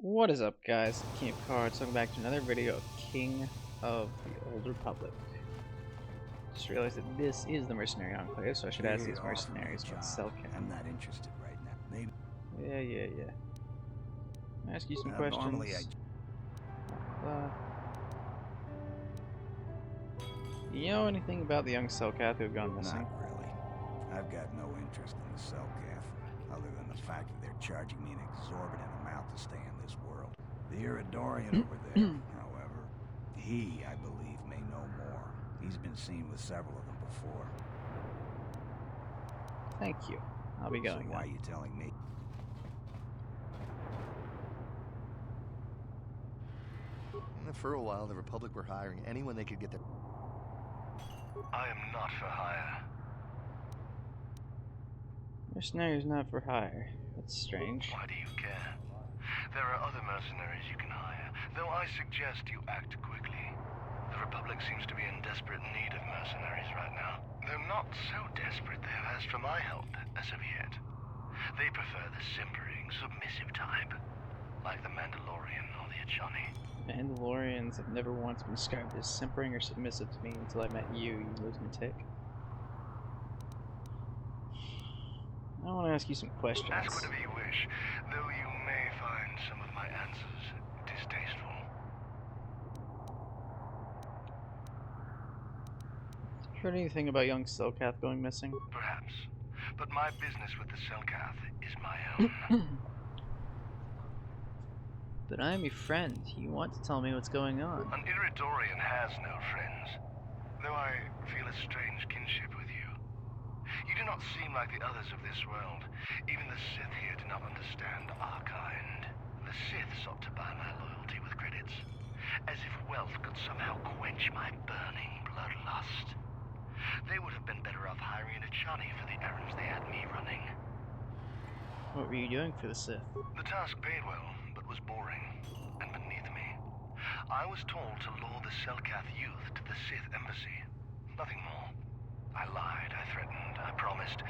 What is up, guys? King of Cards. Welcome back to another video of King of the Old Republic. Just realized that this is the Mercenary Enclave, so I should ask these mercenaries about Selkat. I'm not interested right now. Maybe. Yeah. I'll ask you some questions. Normally You know anything about the young Selkath who have gone missing? Not really. I've got no interest in the Selkath, other than the fact that they're charging me an exorbitant amount to stay in this world. The Iridorian over there, however, he, I believe, may know more. He's been seen with several of them before. Thank you. I'll be going. So why are you telling me? For a while, the Republic were hiring anyone they could get their... I am not for hire. Mercenaries not for hire. That's strange. Why do you care? There are other mercenaries you can hire, though I suggest you act quickly. The Republic seems to be in desperate need of mercenaries right now. They're not so desperate they have asked for my help as of yet. They prefer the simpering, submissive type, like the Mandalorian or the Achani. Mandalorians have never once been described as simpering or submissive to me until I met you lunatic. I want to ask you some questions. Ask whatever you wish, though you may find some of my answers distasteful. Have you heard anything about young Selkath going missing? Perhaps. But my business with the Selkath is my own. But I am your friend. You want to tell me what's going on. An Iridorian has no friends, though I feel a strange kinship with you. You do not seem like the others of this world. Even the Sith here do not understand our kind. The Sith sought to buy my loyalty with credits, as if wealth could somehow quench my burning bloodlust. They would have been better off hiring an Achani for the errands they had me running. What were you doing for the Sith? The task paid well, but was boring and beneath me. I was told to lure the Selkath youth to the Sith embassy. Nothing more. I lied, I threatened, I promised,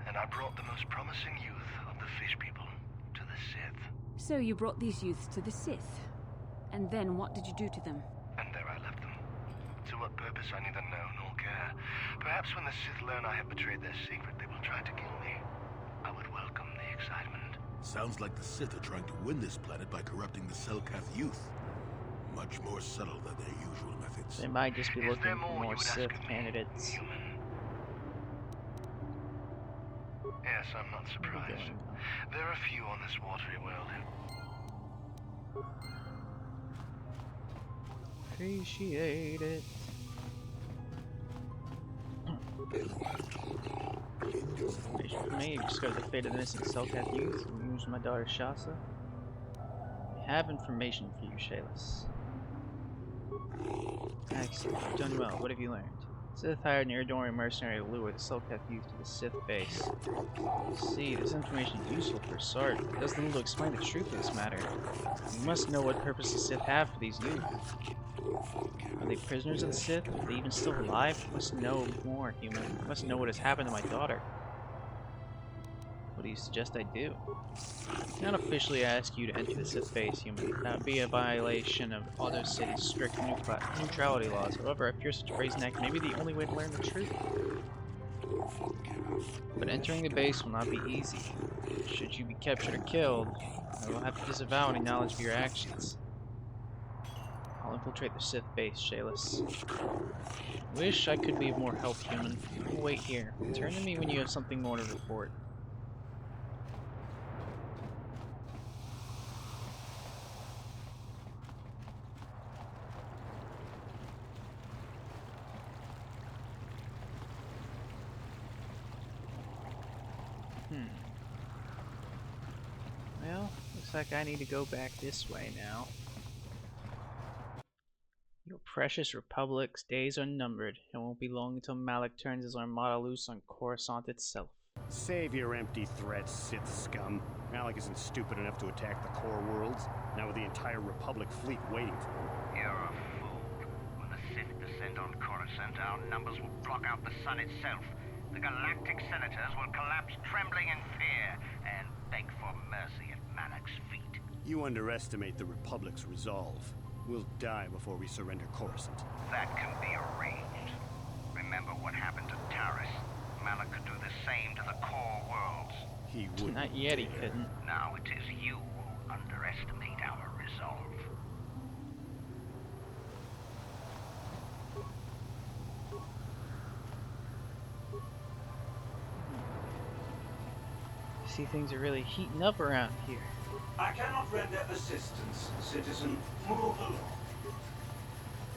and I brought the most promising youth of the fish people to the Sith. So you brought these youths to the Sith. And then what did you do to them? And there I left them. To what purpose I neither know nor care. Perhaps when the Sith learn I have betrayed their secret, they will try to kill me. I would welcome the excitement. Sounds like the Sith are trying to win this planet by corrupting the Selkath youth. Much more subtle than their usual methods. They might just be Is looking there for more more you would Sith ask of me, candidates. human? Yes, I'm not surprised. There are few on this watery world who... Appreciate it. For me, discovered the fate of the missing Selkath youth and used my daughter Shasa. I have information for you, Shayless. Excellent. You've done well. What have you learned? Sith hired an Iridorian mercenary to lure the Selkath youth to the Sith base. See, this information is useful for a start, but it does little to explain the truth of this matter. You must know what purpose the Sith have for these youth. Are they prisoners of the Sith? Are they even still alive? You must know more, human. You must know what has happened to my daughter. What do you suggest I do? I cannot officially ask you to enter the Sith base, human. That would be a violation of Auto City's strict neutrality laws. However, if you're such a brazen act, maybe the only way to learn the truth. But entering the base will not be easy. Should you be captured or killed, I will have to disavow any knowledge of your actions. I'll infiltrate the Sith base, Shayless. Wish I could be of more help, human. I'll wait here. Return to me when you have something more to report. Well, looks like I need to go back this way now. Your precious Republic's days are numbered. It won't be long until Malak turns his armada loose on Coruscant itself. Save your empty threats, Sith scum. Malak isn't stupid enough to attack the core worlds, now with the entire Republic fleet waiting for him. You're a fool. When the Sith descend on Coruscant, our numbers will block out the sun itself. The galactic senators will collapse trembling in fear and beg for mercy at Malak's feet. You underestimate the Republic's resolve. We'll die before we surrender Coruscant. That can be arranged. Remember what happened to Taris? Malak could do the same to the core worlds. He wouldn't. Not yet, he dare. couldn't. Now it is you who underestimate our resolve. See, things are really heating up around here. I cannot render assistance, citizen. Move along.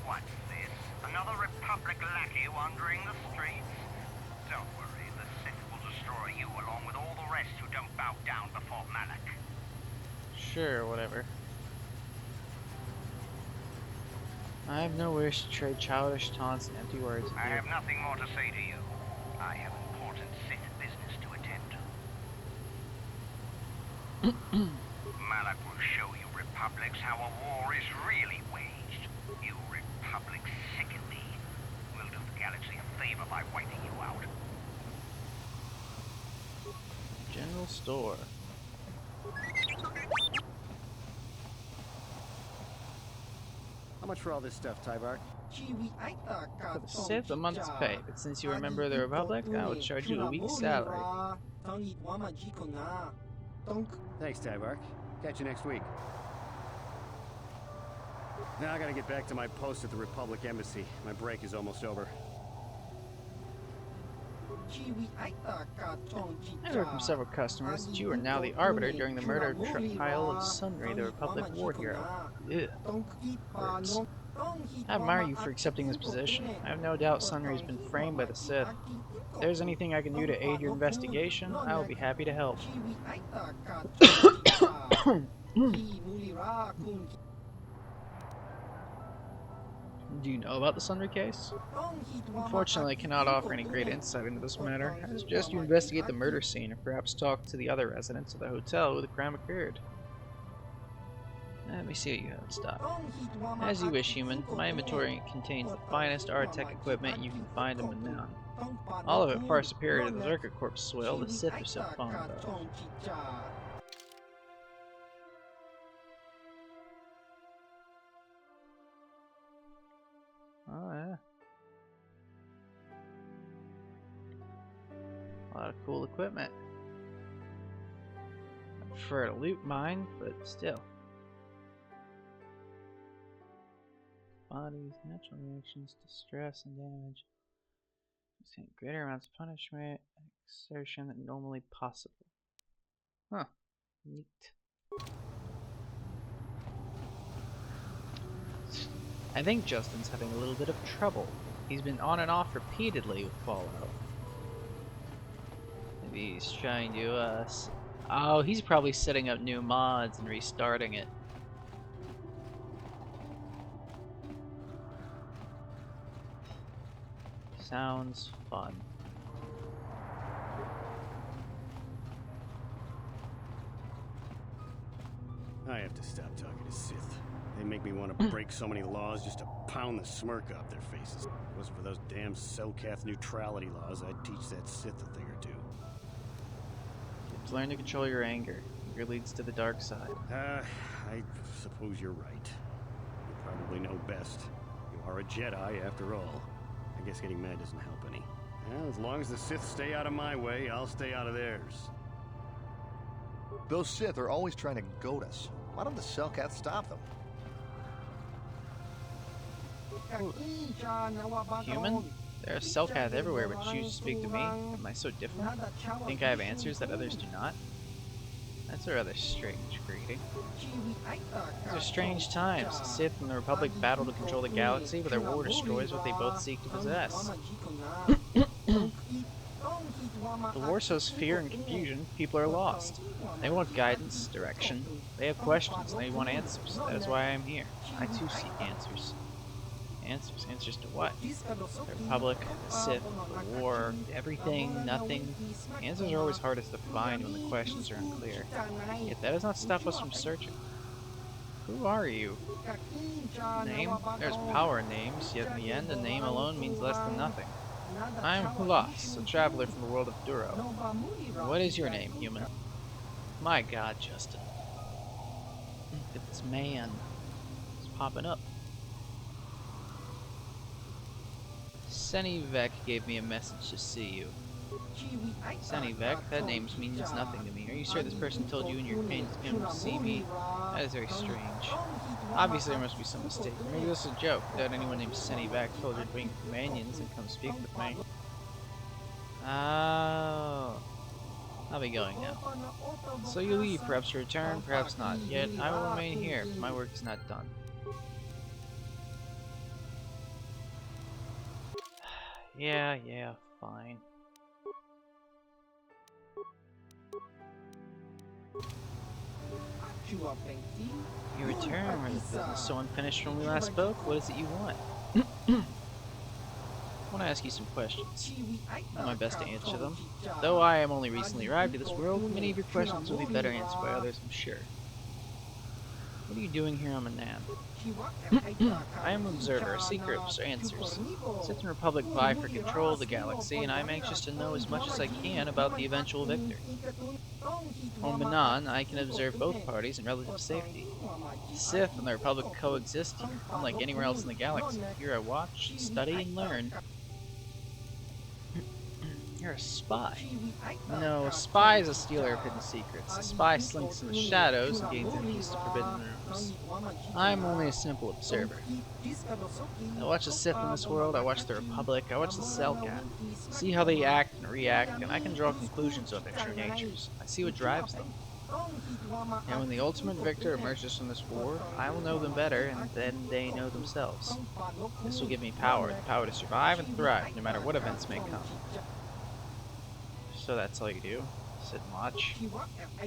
What's this? Another Republic lackey wandering the streets? Don't worry, the Sith will destroy you along with all the rest who don't bow down before Malak. Sure, whatever. I have no wish to trade childish taunts and empty words with I you. have nothing more to say to you. I have important Sith business to attend to. Malak will show you Republics how a war is really waged. You Republics sicken me. We'll do the galaxy a favor by wiping you out. General store. How much for all this stuff, Tybark? For the Sith, a month's pay, but since you are a member of the Republic, I will charge you a week's salary. Thanks, Tybark. Catch you next week. Now I gotta get back to my post at the Republic Embassy. My break is almost over. I heard from several customers that you are now the arbiter during the murder trial of Sunry, the Republic war hero. Ugh. Words. I admire you for accepting this position. I have no doubt Sunry has been framed by the Sith. If there's anything I can do to aid your investigation, I will be happy to help. Do you know about the Sunry case? Unfortunately, I cannot offer any great insight into this matter. I suggest you investigate the murder scene and perhaps talk to the other residents of the hotel where the crime occurred. Let me see what you have in stock. As you wish, human. My inventory contains the finest Artec equipment you can find in Manaan. All of it far superior to the Zerka Corp swill the Sith are so fond of. Oh yeah. A lot of cool equipment. I prefer to loot mine, but still. Bodies, natural reactions to stress and damage. Extend greater amounts of punishment, exertion than normally possible. Huh. Neat. I think Justin's having a little bit of trouble. He's been on and off repeatedly with Fallout. Maybe he's trying to, oh, he's probably setting up new mods and restarting it. Sounds fun. I have to stop talking to Sith. They make me want to break so many laws just to pound the smirk off their faces. If it wasn't for those damn Selkath neutrality laws, I'd teach that Sith a thing or two. You have to learn to control your anger. Anger leads to the dark side. I suppose you're right. You probably know best. You are a Jedi, after all. I guess getting mad doesn't help any. Well, as long as the Sith stay out of my way, I'll stay out of theirs. Those Sith are always trying to goad us. Why don't the Selkath stop them? Human? There are Selkath everywhere but choose to speak to me. Am I so different? Think I have answers that others do not? That's a rather strange greeting. These are strange times. The Sith and the Republic battle to control the galaxy, but their war destroys what they both seek to possess. The war sows fear and confusion. People are lost. They want guidance, direction. They have questions, and they want answers. That is why I am here. I too seek answers. Answers? Answers to what? The Republic, the Sith, the war, everything, nothing. Answers are always hardest to find when the questions are unclear. Yet that does not stop us from searching. Who are you? Name? There's power in names, yet in the end, a name alone means less than nothing. I am Hulas, a traveler from the world of Duro. What is your name, human? My god, Justin. at this man. He's popping up. Senivek gave me a message to see you. Senivek? That name means nothing to me. Are you sure this person told you and your companions came to see me? That is very strange. Obviously there must be some mistake. Maybe this is a joke. Without anyone named Senivek told your bring companions and come speak with me. Oh. I'll be going now. So you leave, perhaps you return, perhaps not. Yet I will remain here. My work is not done. Yeah, fine. You return when the business is so unfinished when we last spoke? What is it you want? I want to ask you some questions. I'll do my best to answer them. Though I am only recently arrived to this world, many of your questions will be better answered by others, I'm sure. What are you doing here on Manaan? I am an observer, a seeker of answers. Sith and Republic vie for control of the galaxy, and I am anxious to know as much as I can about the eventual victor. On Manaan, I can observe both parties in relative safety. The Sith and the Republic coexist here, unlike anywhere else in the galaxy. Here I watch, study, and learn. You're a spy. No, a spy is a stealer of hidden secrets. A spy slinks in the shadows and gains entrance to forbidden rooms. I'm only a simple observer. I watch the Sith in this world, I watch the Republic, I watch the Selkath. See how they act and react, and I can draw conclusions of their true natures. I see what drives them. And when the ultimate victor emerges from this war, I will know them better, and then they know themselves. This will give me power, the power to survive and thrive, no matter what events may come. So that's all you do. Sit and watch.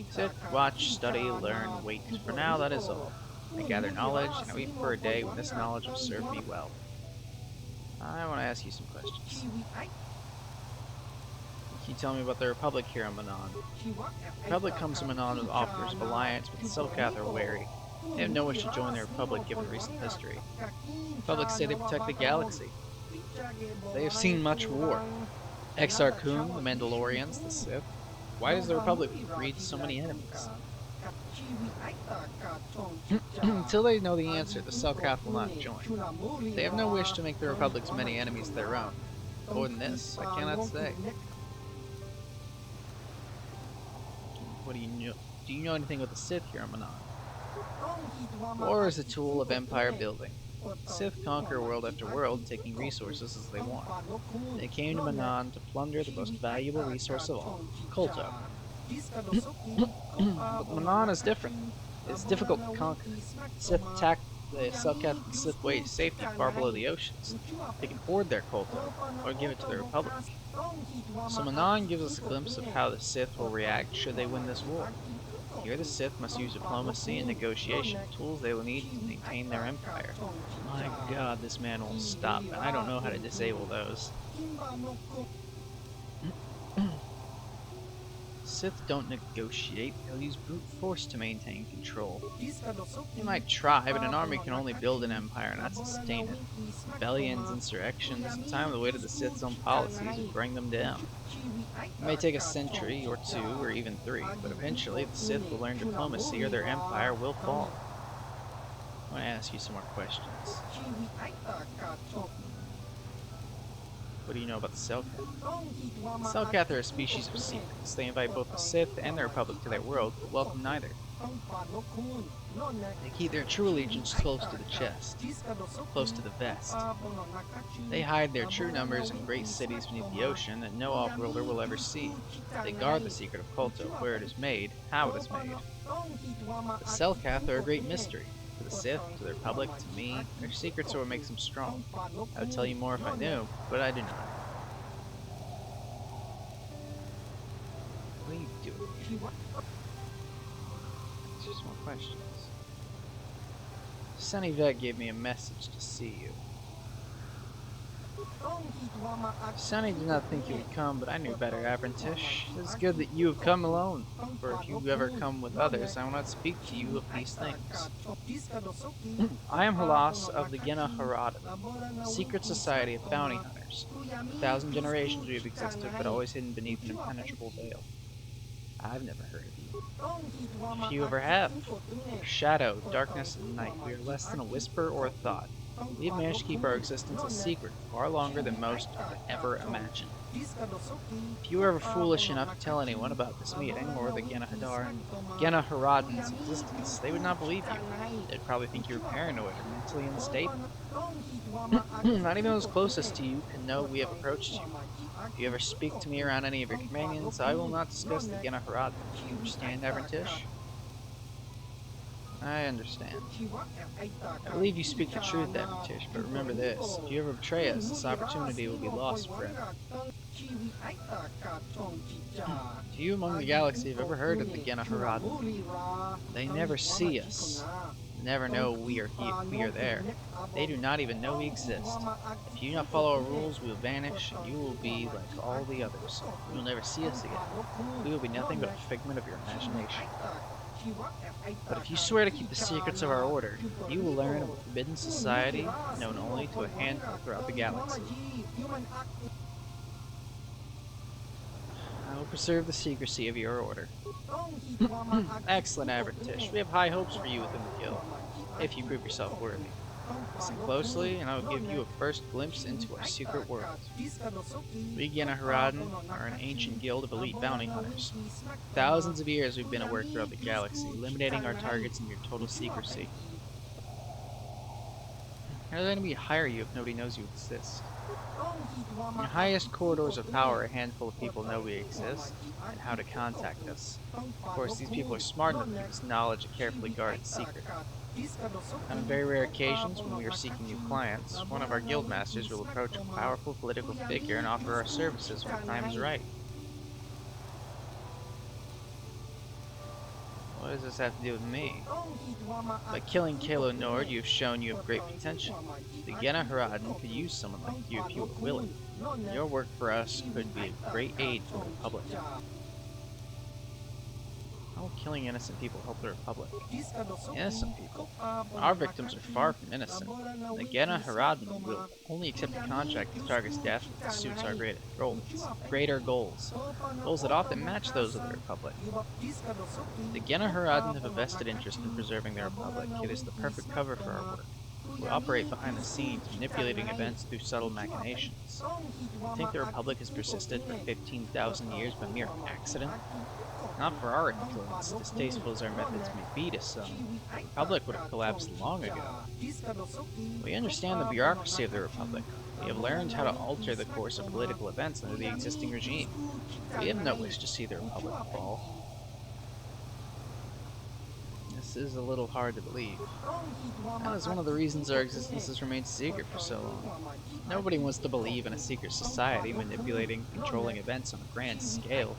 Sit, watch, study, learn, wait. For now, that is all. I gather knowledge, and I wait for a day when this knowledge will serve me well. I want to ask you some questions. Can you tell me about the Republic here on Manaan? The Republic comes to Manaan with offers of alliance, but the Selkath are wary. They have no wish to join the Republic given recent history. The Republic say they protect the galaxy. They have seen much war. Exar Kun, the Mandalorians, the Sith. Why does the Republic breed so many enemies? Until they know the answer, the Selkath will not join. They have no wish to make the Republic's many enemies their own. More than this, I cannot say. What do you know? Do you know anything about the Sith here on Manaan? War is a tool of empire building. The Sith conquer world after world, taking resources as they want. They came to Manaan to plunder the most valuable resource of all, Kolto. But Manaan is different. It's difficult to conquer. The Sith attack the Selkath and Sith wage safety far below the oceans. They can hoard their Kolto, or give it to the Republic. So Manaan gives us a glimpse of how the Sith will react should they win this war. Here the Sith must use diplomacy and negotiation, tools they will need to maintain their empire. My god, this man won't stop, and I don't know how to disable those. Sith don't negotiate, they'll use brute force to maintain control. They might try, but an army can only build an empire, not sustain it. Rebellions, insurrections, in time the weight of the Sith's own policies will bring them down. It may take a century, or two, or even three, but eventually the Sith will learn diplomacy or their empire will fall. I want to ask you some more questions. What do you know about the Selkath? The Selkath are a species of secrets. They invite both the Sith and the Republic to their world, but welcome neither. They keep their true allegiance close to the chest, close to the vest. They hide their true numbers in great cities beneath the ocean that no off-worlder will ever see. They guard the secret of Kolto, where it is made, how it is made. The Selkath are a great mystery. To the Sith, to the Republic, to me, their secrets are what makes them strong. I would tell you more if I knew, but I do not. What are you doing? Just more questions. Senivek gave me a message to see you. Sonny did not think you would come, but I knew better, Avrantish. It is good that you have come alone, for if you ever come with others, I will not speak to you of these things. I am Halas of the Genna Haradan, a secret society of bounty hunters. 1,000 generations we have existed, but always hidden beneath an impenetrable veil. I've never heard of you. Few ever have. Shadow, darkness, and night. We are less than a whisper or a thought. We have managed to keep our existence a secret far longer than most could ever imagine. If you were ever foolish enough to tell anyone about this meeting, or the Genna Haradan's existence, they would not believe you. They'd probably think you were paranoid or mentally unstable. Not even those closest to you can know we have approached you. If you ever speak to me around any of your companions, I will not discuss the Genna Haradan. Do you understand, Avrentish? I understand. I believe you speak the truth, Avrentish, but remember this. If you ever betray us, this opportunity will be lost forever. Do you among the galaxy have ever heard of the Genna Haradan? They never see us. Never know we are there. They do not even know we exist. If you do not follow our rules, we will vanish, and you will be like all the others. You will never see us again. We will be nothing but a figment of your imagination. But if you swear to keep the secrets of our order, you will learn of a forbidden society known only to a handful throughout the galaxy. I will preserve the secrecy of your order. Excellent, Avrentish. We have high hopes for you within the guild, if you prove yourself worthy. Listen closely, and I will give you a first glimpse into our secret world. We Genna Haradan are an ancient guild of elite bounty hunters. Thousands of years we've been at work throughout the galaxy, eliminating our targets in your total secrecy. How does anybody hire you if nobody knows you exist? In the highest corridors of power, a handful of people know we exist, and how to contact us. Of course, these people are smart enough to use knowledge a carefully guarded secret. On very rare occasions, when we are seeking new clients, one of our guild masters will approach a powerful political figure and offer our services when the time is right. What does this have to do with me? By killing Kalo Nord, you have shown you have great potential. The Genna Haradan could use someone like you if you were willing. Your work for us could be a great aid to the Republic. How will killing innocent people help the Republic? Innocent people? Our victims are far from innocent. The Genna Haradan will only accept a contract that targets death if it suits our greater goals. Goals that often match those of the Republic. The Genna Haradan have a vested interest in preserving the Republic. It is the perfect cover for our work. We operate behind the scenes, manipulating events through subtle machinations. You think the Republic has persisted for 15,000 years by mere accident? Not for our influence, distasteful as our methods may be to some. The Republic would have collapsed long ago. We understand the bureaucracy of the Republic. We have learned how to alter the course of political events under the existing regime. We have no wish to see the Republic fall. This is a little hard to believe. That is one of the reasons our existence has remained secret for so long. Nobody wants to believe in a secret society manipulating, controlling events on a grand scale.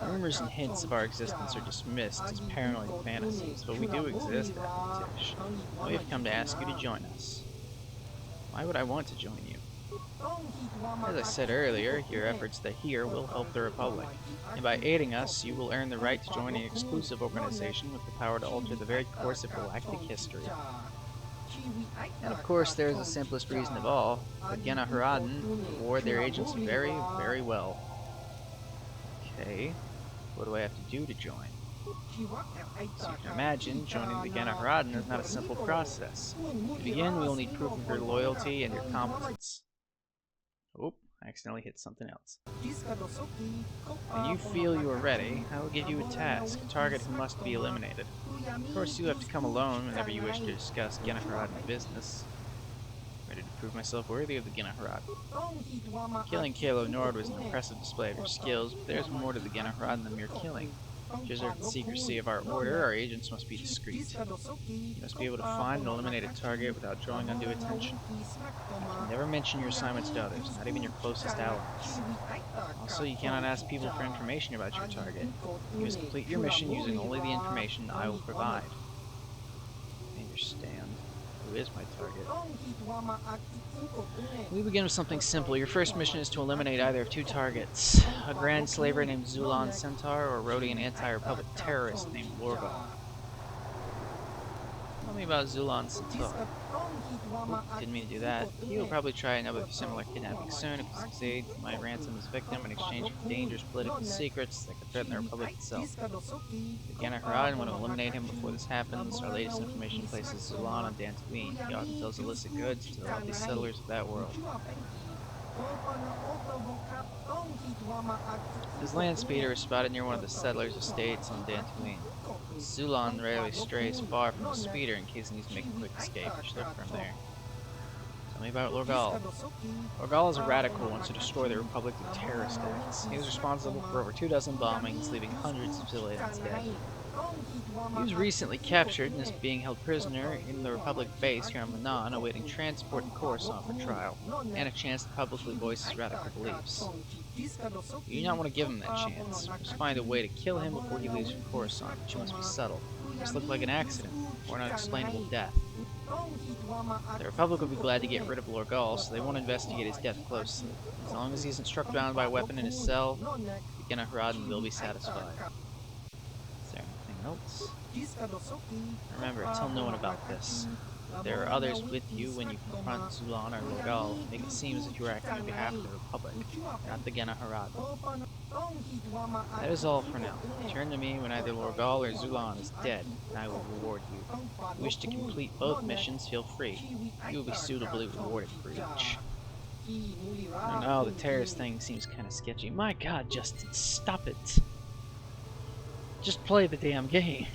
Rumors and hints of our existence are dismissed as paranoid fantasies, but we do exist, Avrentish. We have come to ask you to join us. Why would I want to join you? As I said earlier, your efforts here will help the Republic, and by aiding us, you will earn the right to join an exclusive organization with the power to alter the very course of galactic history. And of course, there is the simplest reason of all. The Genna Haradan reward their agents very, very well. Okay, what do I have to do to join? So you can imagine, joining the Genna Haradan is not a simple process. To begin, we will need proof of your loyalty and your competence. Oh, I accidentally hit something else. When you feel you are ready, I will give you a task, a target who must be eliminated. Of course, you have to come alone whenever you wish to discuss Genna Haradan business. Ready to prove myself worthy of the Genna Haradan. Killing Kalo Nord was an impressive display of your skills, but there's more to the Genna Haradan than mere killing. To preserve the secrecy of our order, our agents must be discreet. You must be able to find and eliminate a target without drawing undue attention. You can never mention your assignments to others, not even your closest allies. Also, you cannot ask people for information about your target. You must complete your mission using only the information I will provide. I understand. Who is my target? We begin with something simple. Your first mission is to eliminate either of two targets. A grand slaver named Zulan Centaur, or a Rhodian anti-Republic terrorist named Lorva. Tell me about Zulon Sator. Didn't mean to do that. He will probably try another similar kidnapping soon. If he succeeds, he might ransom his victim in exchange for dangerous political secrets that could threaten the Republic itself. The Gana Haradan want to eliminate him before this happens. Our latest information places Zulon on Dantooine. He often sells illicit goods to the wealthy settlers of that world. His land speeder is spotted near one of the settlers' estates on Dantooine. Zulon rarely strays far from the speeder in case he needs to make a quick escape. You should look for him there. Tell me about Lorgal. Lorgal is a radical who wants to destroy the Republic with terrorist acts. He is responsible for over 24 bombings, leaving hundreds of civilians dead. He was recently captured and is being held prisoner in the Republic base here on Manan, awaiting transport and Coruscant for trial, and a chance to publicly voice his radical beliefs. You do not want to give him that chance. Just find a way to kill him before he leaves for Coruscant, which must be subtle. It must look like an accident, or an unexplainable death. The Republic will be glad to get rid of Lorgal, so they won't investigate his death closely. As long as he isn't struck down by a weapon in his cell, the Gana Haradan will be satisfied. Is there anything else? Remember, tell no one about this. If there are others with you when you confront Zulon or Lorgal, make it seem as if you are acting on behalf of the Republic, not the Gana Haradan. That is all for now. Return to me when either Lorgal or Zulon is dead, and I will reward you. If you wish to complete both missions, feel free. You will be suitably rewarded for each. Oh no, the terrorist thing seems kind of sketchy. My god, Justin, stop it! Just play the damn game.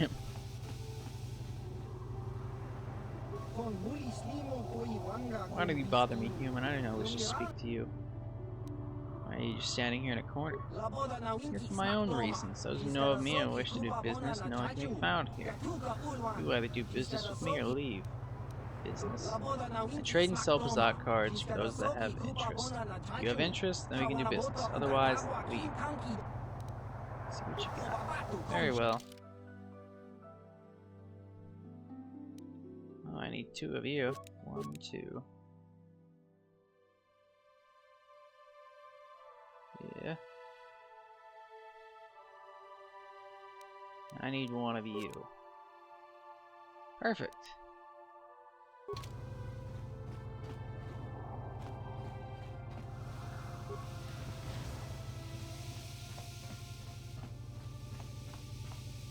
Why do you bother me, human? I don't know, let's just speak to you. Why are you just standing here in a corner? Here for my own reasons. Those who know of me and wish to do business know I can be found here. You either do business with me or leave. Business. I trade and sell Bazak cards for those that have interest. If you have interest, then we can do business. Otherwise, leave. Let's see what you got. Very well. Oh, I need 2 of you. 1, 2. Yeah. I need 1 of you. Perfect.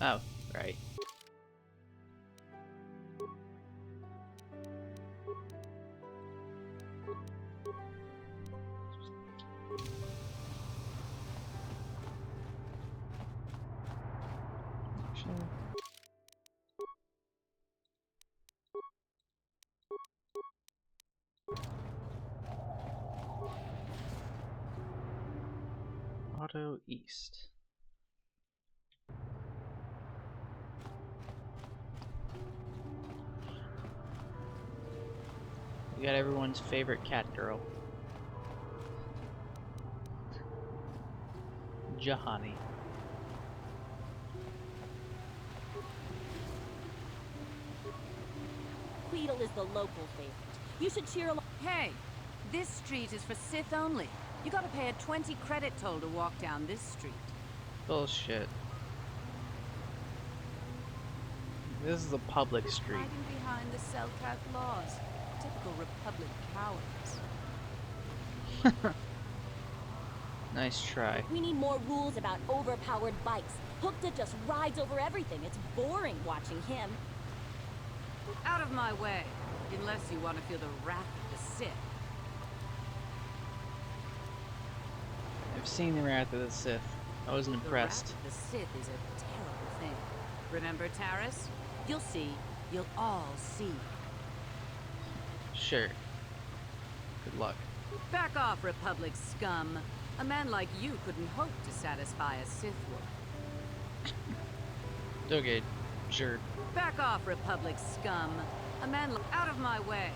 Oh, right. Auto East. We got everyone's favorite cat girl, Juhani. Queedle is the local favorite. You should cheer along. Hey, this street is for Sith only. You gotta pay a 20 credit toll to walk down this street. Bullshit. This is a public street. Hiding behind the Selkat laws. Typical Republic cowards. Nice try. We need more rules about overpowered bikes. Hookta just rides over everything. It's boring watching him. Out of my way, unless you want to feel the wrath of the Sith. I've seen the Wrath of the Sith. I wasn't impressed. The wrath of the Sith is a terrible thing. Remember Taris? You'll see. You'll all see. Sure. Good luck. Back off, Republic scum. A man like you couldn't hope to satisfy a Sith Lord. Okay, sure. Back off, Republic scum. A man out of my way.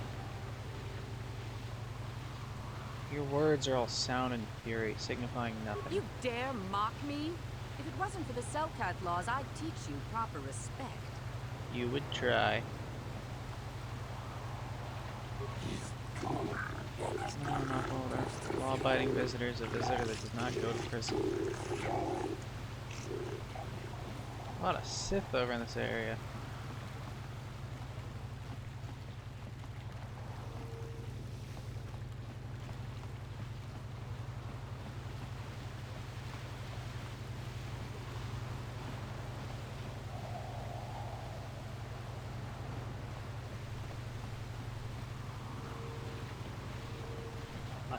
Your words are all sound and fury, signifying nothing. You dare mock me? If it wasn't for the Selkat laws, I'd teach you proper respect. You would try. Law-abiding visitors, a visitor that does not go to prison. A lot of Sith over in this area.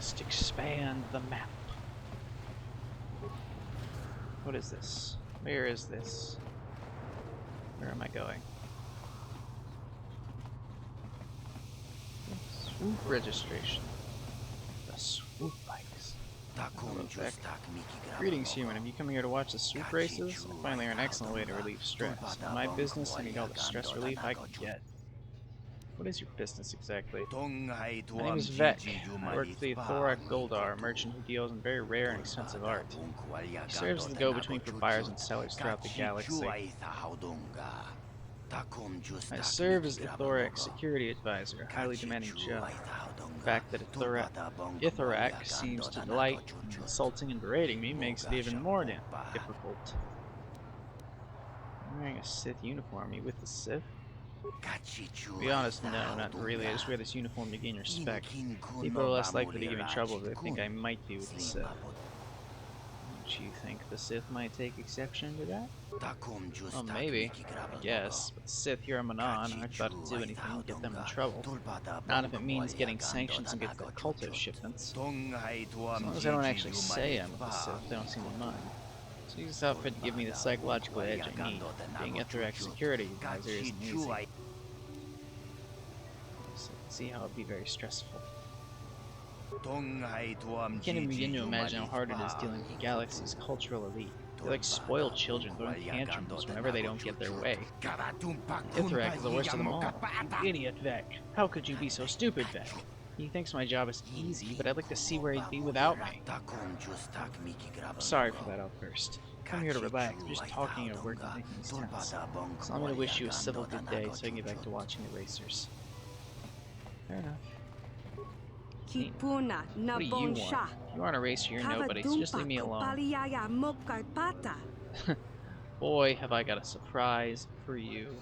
must expand the map. What is this? Where is this? Where am I going? Swoop registration. The swoop bikes. Hello, Beck. Greetings, human. Have you come here to watch the swoop races? I find they're an excellent way to relieve stress. In my business, I need all the stress relief I can get. What is your business exactly? My name is Vec. I work for the Thorak Goldar, a merchant who deals in very rare and expensive art. He serves as the go-between for buyers and sellers throughout the galaxy. I serve as Ithorak's security advisor, a highly demanding job. The fact that Ithorak seems to delight in insulting and berating me makes it even more difficult. I'm wearing a Sith uniform. Are you with the Sith? To be honest, no, not really. I just wear this uniform to gain respect. People are less likely to give me trouble if they think I might be with the Sith. Don't you think the Sith might take exception to that? Well, maybe. I guess. But the Sith here on Manon aren't about to do anything to get them in trouble. Not if it means getting sanctions against the culto shipments. As long as I don't actually say I'm with the Sith, they don't seem to mind. So use this outfit to give me the psychological edge I need. Being Ithorak's security advisor isn't easy. So see how it'd be very stressful. I can't even begin to imagine how hard it is dealing with the galaxy's cultural elite. They're like spoiled children throwing tantrums whenever they don't get their way. Ithorak is the worst of them all. You idiot, Vec. How could you be so stupid, Vec? He thinks my job is easy, but I'd like to see where he'd be without me. Sorry for that outburst. Come here to relax. We're just talking at work and making these tense. So I'm going to wish you a civil good day so I can get back to watching the racers. Fair enough. What do you want? If you aren't a racer, you're nobody, so just leave me alone. Boy, have I got a surprise for you.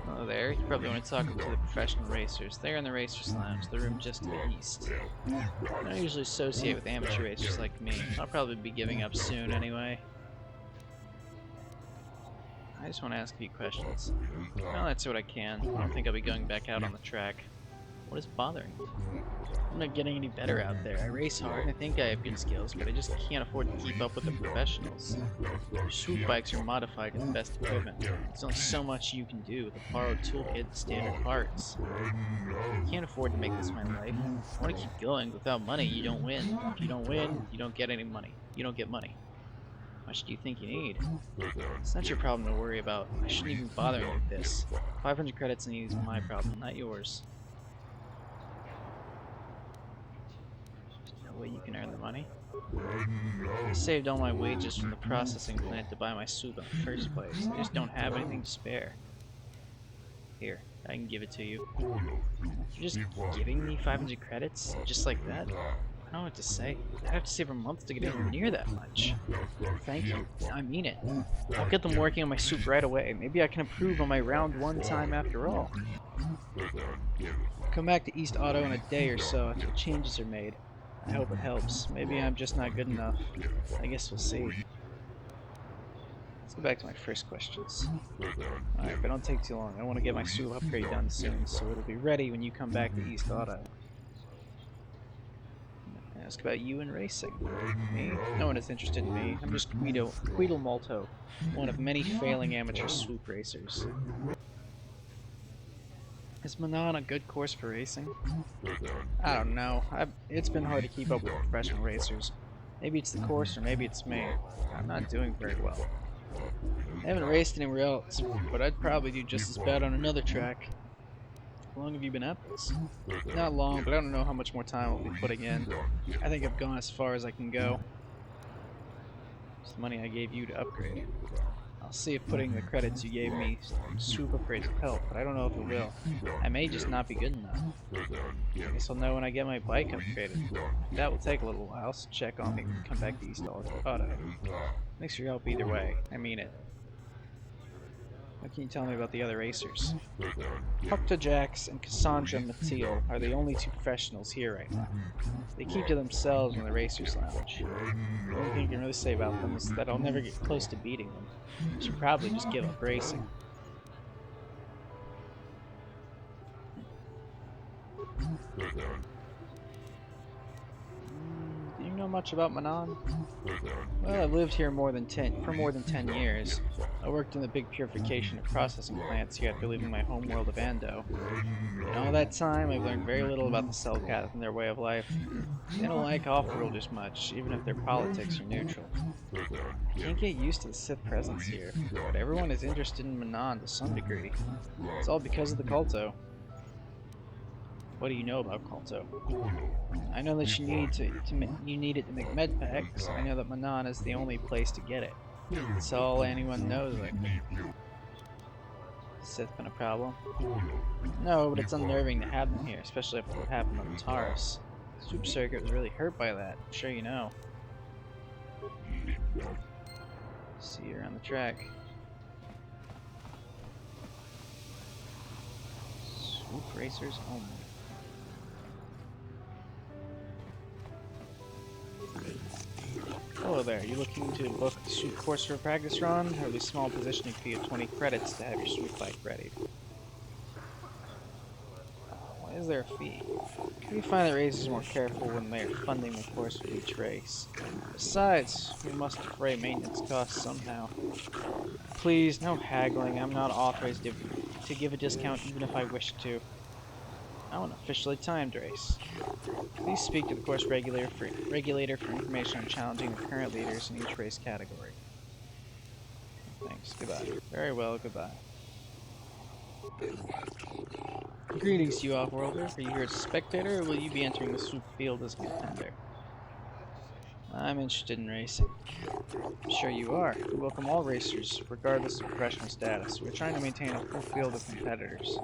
Oh, there. You probably want to talk to the professional racers. They're in the Racers Lounge, the room just to the east. I don't usually associate with amateur racers like me. I'll probably be giving up soon anyway. I just want to ask a few questions. Well, that's what I can. I don't think I'll be going back out on the track. What is bothering me? I'm not getting any better out there. I race hard and I think I have good skills, but I just can't afford to keep up with the professionals. Swoop bikes are modified with the best equipment. There's only so much you can do with a borrowed toolkit and standard parts. I can't afford to make this my life. I want to keep going. Without money, you don't win. If you don't win, you don't get any money. You don't get money. How much do you think you need? It's not your problem to worry about. I shouldn't even bother you with this. 500 credits and is my problem, not yours. No way you can earn the money. I saved all my wages from the processing plant to buy my soup in the first place. I just don't have anything to spare. Here, I can give it to you. You're just giving me 500 credits? Just like that? I don't know what to say. I'd have to save a month to get anywhere near that much. Thank you. I mean it. I'll get them working on my soup right away. Maybe I can improve on my round 1 time after all. Come back to East Auto in a day or so after changes are made. I hope it helps. Maybe I'm just not good enough. I guess we'll see. Let's go back to my first questions. Alright, but don't take too long. I want to get my soup upgrade done soon, so it'll be ready when you come back to East Auto. Ask about you and racing. Me? No one is interested in me. I'm just Quito Malto, one of many failing amateur swoop racers. Is Manon a good course for racing? I don't know. It's been hard to keep up with professional racers. Maybe it's the course or maybe it's me. I'm not doing very well. I haven't raced anywhere else, but I'd probably do just as bad on another track. How long have you been at this? Not long, but I don't know how much more time I'll be putting in. I think I've gone as far as I can go. It's the money I gave you to upgrade. I'll see if putting the credits you gave me swoop upgrades will help, but I don't know if it will. I may just not be good enough. I guess I'll know when I get my bike upgraded. That will take a little while, so check on me when you come back to East Auto. Thanks for your help either way. I mean it. What can you tell me about the other racers? Octojax and Cassandra Mateel are the only 2 professionals here right now. They keep to themselves in the Racers Lounge. The only thing you can really say about them is that I'll never get close to beating them. I should probably just give up racing. Do you know much about Manon? Well, I've lived here for more than 10 years. I worked in the big purification and processing plants here after leaving my homeworld of Ando. In all that time, I've learned very little about the Selkath and their way of life. They don't like off-worlders much, even if their politics are neutral. I can't get used to the Sith presence here, but everyone is interested in Manon to some degree. It's all because of the Culto. What do you know about Culto? I know that you need it to make med packs. I know that Manon is the only place to get it. That's all anyone knows, I think. Has Sith been a problem? No, but it's unnerving to have them here, especially after what happened on Taurus. Super Circuit was really hurt by that. I'm sure you know. See you around the track. Swoop racers only. Hello there, you looking to book the swoop course for a practice run? Or the small positioning fee of 20 credits to have your swoop bike ready? Why is there a fee? We find that racers are more careful when they are funding the course of each race. Besides, we must defray maintenance costs somehow. Please, no haggling. I'm not authorized to give a discount even if I wish to. I want an officially timed race. Please speak to the course regulator for information on challenging the current leaders in each race category. Thanks. Goodbye. Very well, goodbye. Greetings to you, off-worlder. Are you here as a spectator, or will you be entering the swoop field as a contender? I'm interested in racing. I'm sure you are. We welcome all racers, regardless of professional status. We're trying to maintain a full field of competitors.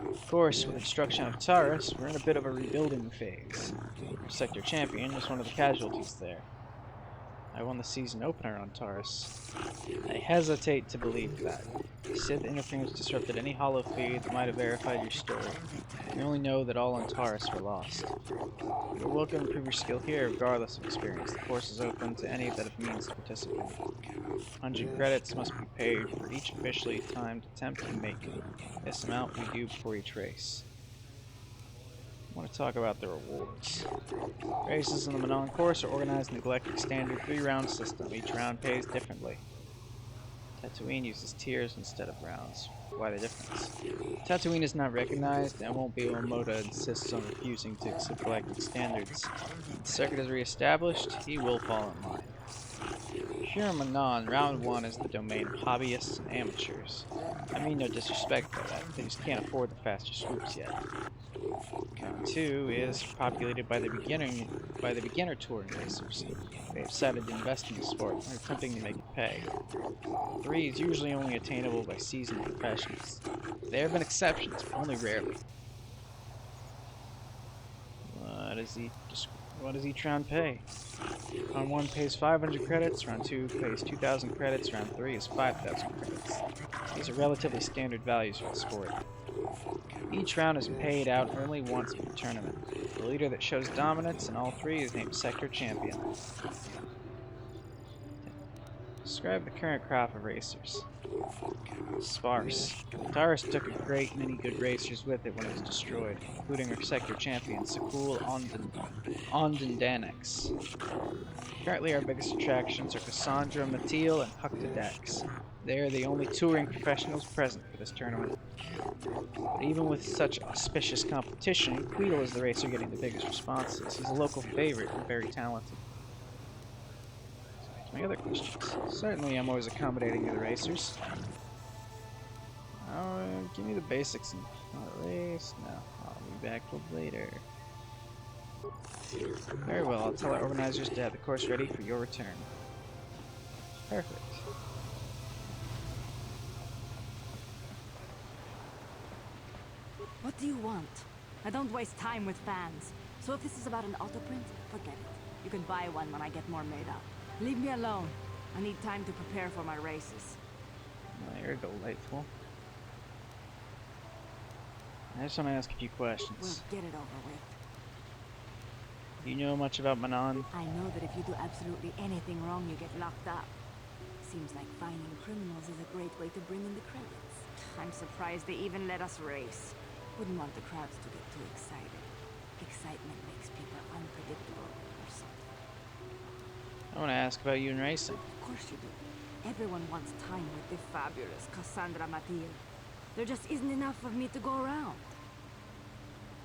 Of course, with the destruction of Taurus, we're in a bit of a rebuilding phase. Our sector champion was one of the casualties there. I won the season opener on Taurus. I hesitate to believe that. Sith interference disrupted any hollow feed that might have verified your story. We only know that all on Taurus were lost. You're welcome to prove your skill here, regardless of experience. The course is open to any that have means to participate. 100 credits must be paid for each officially timed attempt you make. This amount we do before each race. I want to talk about the rewards. Races in the Manon course are organized in the Galactic Standard 3-round system. Each round pays differently. Tatooine uses tiers instead of rounds. Why the difference? Tatooine is not recognized and won't be when Moda insists on refusing to accept Galactic standards. When the circuit is re-established, he will fall in line. Here in Manon, round 1 is the domain of hobbyists and amateurs. I mean no disrespect by that, they just can't afford the faster swoops yet. Round 2 is populated by the beginner touring racers. They have decided to invest in the sport and are attempting to make it pay. 3 is usually only attainable by seasoned professionals. There have been exceptions, but only rarely. What does each round pay? Round 1 pays 500 credits, round 2 pays 2,000 credits, round 3 is 5,000 credits. These are relatively standard values for the sport. Each round is paid out only once per tournament. The leader that shows dominance in all 3 is named Sector Champion. Describe the current crop of racers. Sparse. Taurus took a great many good racers with it when it was destroyed, including our sector champion, Sakul Ondendanex. Currently our biggest attractions are Cassandra, Matil, and Hukta Dax. They are the only touring professionals present for this tournament. But even with such auspicious competition, Queedle is the racer getting the biggest responses. He's a local favorite and very talented. Any other questions? Certainly, I'm always accommodating other racers. Give me the basics and not a race. No, I'll be back later. Very well, I'll tell our organizers to have the course ready for your return. Perfect. What do you want? I don't waste time with fans. So if this is about an auto print, forget it. You can buy one when I get more made up. Leave me alone. I need time to prepare for my races. Oh, you're delightful. I just want to ask a few questions. We'll get it over with. Do you know much about Manon? I know that if you do absolutely anything wrong, you get locked up. Seems like finding criminals is a great way to bring in the credits. I'm surprised they even let us race. Wouldn't want the crowds to get too excited. Excitement makes people unpredictable or something. I want to ask about you in racing. Of course you do. Everyone wants time with the fabulous Cassandra Matil. There just isn't enough of me to go around.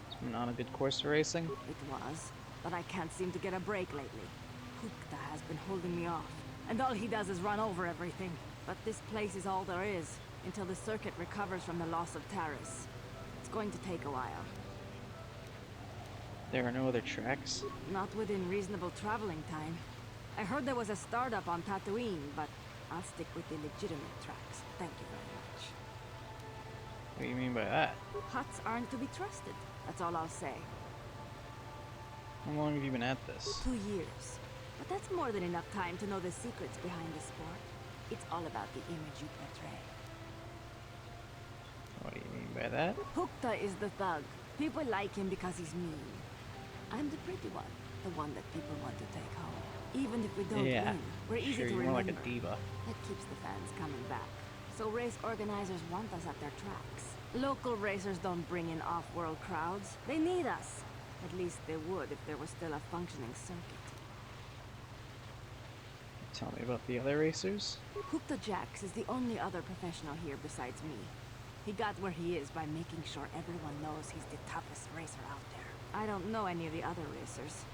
It's been on a good course for racing. It was, but I can't seem to get a break lately. Hukta has been holding me off, and all he does is run over everything. But this place is all there is, until the circuit recovers from the loss of Taris. It's going to take a while. There are no other tracks. Not within reasonable traveling time. I heard there was a startup on Tatooine, but I'll stick with the legitimate tracks. Thank you very much. What do you mean by that? Huts aren't to be trusted. That's all I'll say. How long have you been at this? 2 years. But that's more than enough time to know the secrets behind the sport. It's all about the image you portray. What do you mean by that? Hukta is the thug. People like him because he's mean. I'm the pretty one. The one that people want to take home. Even if we don't win, we're easy sure, to you're remember. more like a diva. That keeps the fans coming back. So race organizers want us at their tracks. Local racers don't bring in off-world crowds. They need us. At least they would if there was still a functioning circuit. Tell me about the other racers. Hukta Jax is the only other professional here besides me. He got where he is by making sure everyone knows he's the toughest racer out there. I don't know any of the other racers.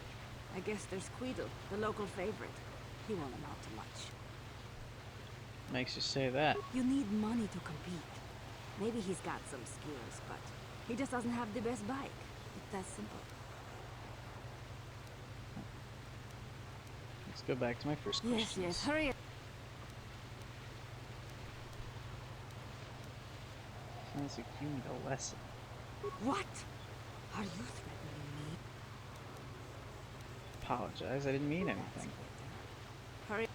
I guess there's Queedle, the local favorite. He won't amount to much. Makes you say that. You need money to compete. Maybe he's got some skills, but he just doesn't have the best bike. It's that simple. Let's go back to my first question. Yes, hurry up. Sounds like you need a lesson. What? Are you threatening me? Apologize, I didn't mean anything. Hurry.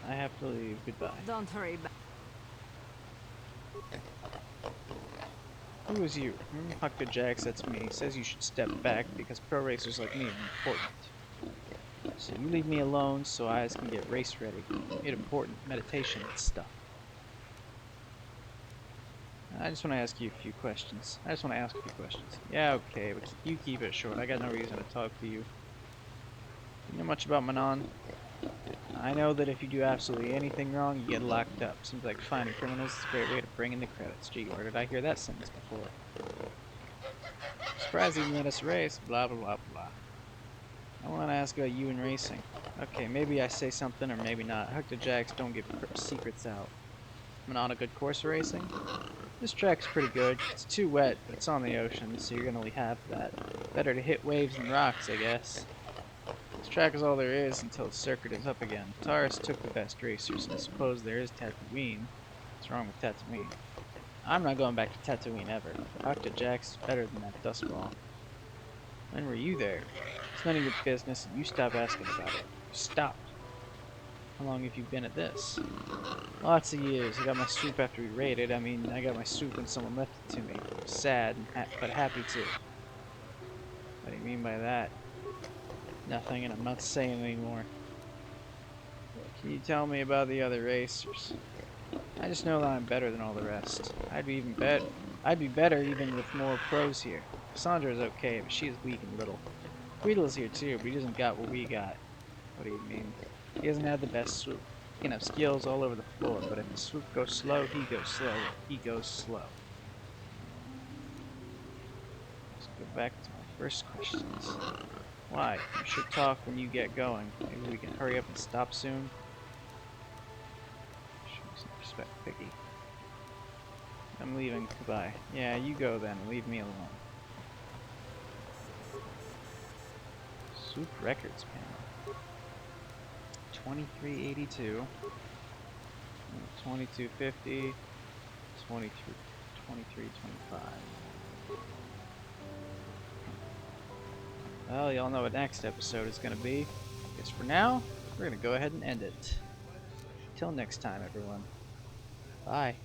I have to leave. Goodbye. Don't hurry back. Who is you? Hukta Jax, that's me. Says you should step back because pro racers like me are important. So you leave me alone so eyes can get race ready. Get important meditation and stuff. I just want to ask you a few questions. Yeah, okay, but you keep it short. I got no reason to talk to you. You know much about Manon? I know that if you do absolutely anything wrong, you get locked up. Seems like finding criminals is a great way to bring in the credits. Gee, where did I hear that sentence before? Surprised you let us race, blah blah blah blah. I want to ask about you and racing. Okay, maybe I say something or maybe not. Hukta Jax don't give secrets out. Manon a good course of racing? This track's pretty good. It's too wet, but it's on the ocean, so you're gonna have that. Better to hit waves than rocks, I guess. This track is all there is until the circuit is up again. Taris took the best racers, and I suppose there is Tatooine. What's wrong with Tatooine? I'm not going back to Tatooine ever. Hukta Jax is better than that dust ball. When were you there? It's none of your business, and you stop asking about it. Stop. How long have you been at this? Lots of years. I got my soup after we raided. I mean, I got my soup when someone left it to me. Sad, but happy too. What do you mean by that? Nothing, and I'm not saying anymore. Can you tell me about the other racers? I just know that I'm better than all the rest. I'd be better even with more pros here. Cassandra's okay, but she's weak and little. Queedle's here too, but he doesn't got what we got. What do you mean? He doesn't have the best swoop. He can have skills all over the floor, but if the swoop goes slow, he goes slow. He goes slow. Let's go back to my first questions. Why? You should talk when you get going. Maybe we can hurry up and stop soon. Show me some respect, Piggy. I'm leaving. Goodbye. Yeah, you go then. Leave me alone. Swoop Records panel. 2382. 2250. 2325. Well, y'all know what next episode is going to be. I guess for now, we're going to go ahead and end it. Till next time, everyone. Bye.